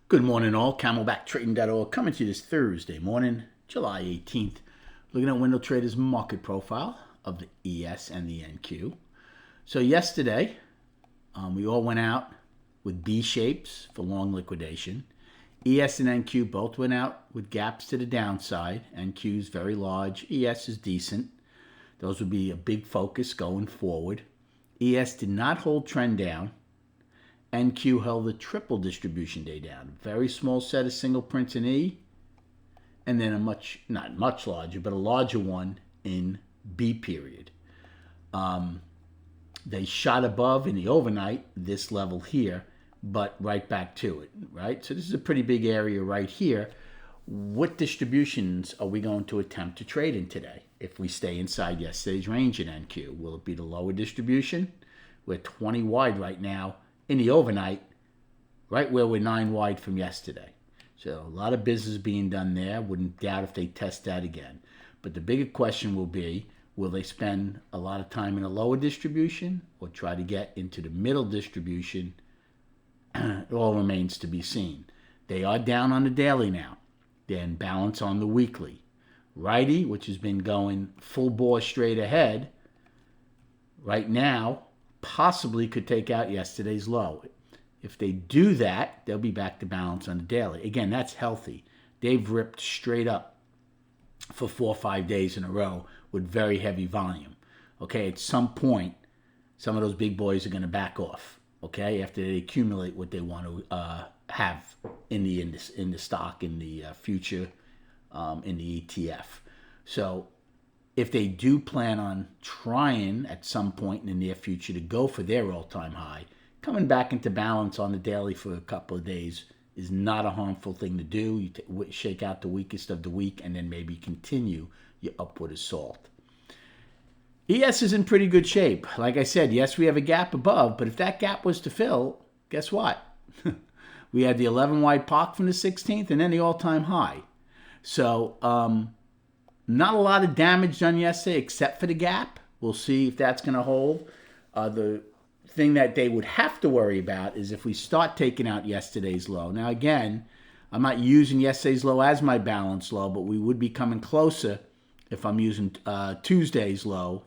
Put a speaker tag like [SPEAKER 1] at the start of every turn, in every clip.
[SPEAKER 1] Good morning, all. CamelbackTrading.org coming to you this Thursday morning, July 18th. Looking at window traders' market profile of the ES and the NQ. So yesterday, we all went out with B shapes for long liquidation. ES and NQ both went out with gaps to the downside. NQ is very large. ES is decent. Those would be a big focus going forward. ES did not hold trend down. NQ held the triple distribution day down. Very small set of single prints in E, and then not much larger, but a larger one in B period. They shot above in the overnight, this level here, but right back to it, right? So this is a pretty big area right here. What distributions are we going to attempt to trade in today if we stay inside yesterday's range in NQ? Will it be the lower distribution? We're 20 wide right now in the overnight, right where we're 9 wide from yesterday. So a lot of business being done there. Wouldn't doubt if they test that again. But the bigger question will be, will they spend a lot of time in a lower distribution or try to get into the middle distribution? It all remains to be seen. They are down on the daily now. They're in balance on the weekly. Righty, which has been going full bore straight ahead, right now, possibly could take out yesterday's low. If they do that, they'll be back to balance on the daily. Again, that's healthy. They've ripped straight up for 4 or 5 days in a row with very heavy volume. Okay, at some point, some of those big boys are going to back off. Okay, after they accumulate what they want to have in the stock, in the future, in the ETF. So if they do plan on trying at some point in the near future to go for their all-time high, coming back into balance on the daily for a couple of days is not a harmful thing to do. You shake out the weakest of the week and then maybe continue your upward assault. ES is in pretty good shape. Like I said, yes, we have a gap above, but if that gap was to fill, guess what? We had the 11 wide POC from the 16th and then the all-time high. So, not a lot of damage done yesterday except for the gap. We'll see if that's going to hold. The thing that they would have to worry about is if we start taking out yesterday's low. Now, again, I'm not using yesterday's low as my balance low, but we would be coming closer if I'm using Tuesday's low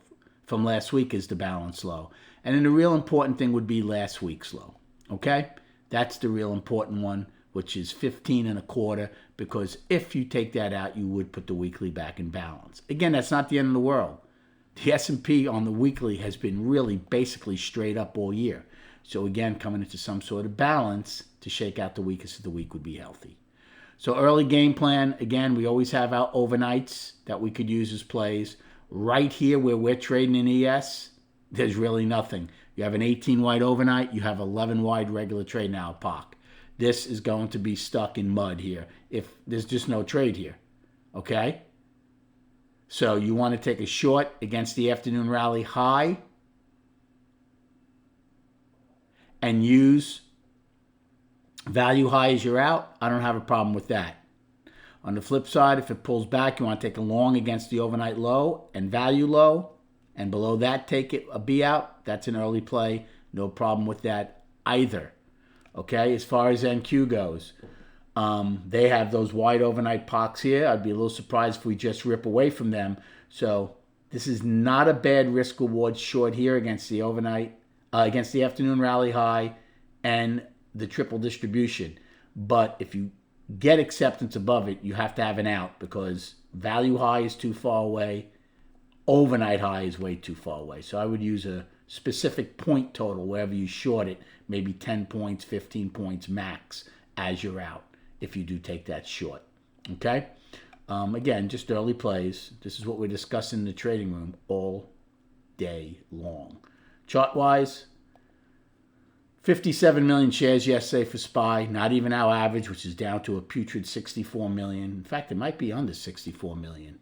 [SPEAKER 1] from last week as the balance low. And then the real important thing would be last week's low. Okay? That's the real important one, which is 15 and a quarter, because if you take that out, you would put the weekly back in balance. Again, that's not the end of the world. The S&P on the weekly has been really basically straight up all year. So again, coming into some sort of balance to shake out the weakest of the week would be healthy. So early game plan, again, we always have our overnights that we could use as plays. Right here where we're trading in ES, there's really nothing. You have an 18 wide overnight, you have 11 wide regular trade now, POC. This is going to be stuck in mud here if there's just no trade here, okay? So you want to take a short against the afternoon rally high and use value high as you're out. I don't have a problem with that. On the flip side, if it pulls back, you want to take a long against the overnight low and value low, and below that take it a B out. That's an early play. No problem with that either. Okay, as far as NQ goes, they have those wide overnight POCs here. I'd be a little surprised if we just rip away from them. So this is not a bad risk reward short here against the overnight, against the afternoon rally high and the triple distribution. But if you get acceptance above it, you have to have an out because value high is too far away. Overnight high is way too far away. So I would use a specific point total wherever you short it, maybe 10 points, 15 points max as you're out if you do take that short. Okay? Again, just early plays. This is what we're discussing in the trading room all day long. Chart-wise, 57 million shares yesterday for SPY, not even our average, which is down to a putrid 64 million. In fact, it might be under 64 million.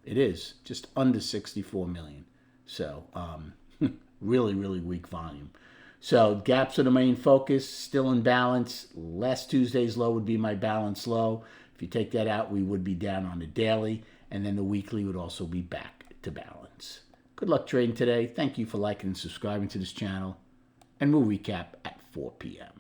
[SPEAKER 1] It is, just under 64 million. So, really, really weak volume. So gaps are the main focus, still in balance. Last Tuesday's low would be my balance low. If you take that out, we would be down on the daily, and then the weekly would also be back to balance. Good luck trading today. Thank you for liking and subscribing to this channel, and we'll recap at 4 p.m.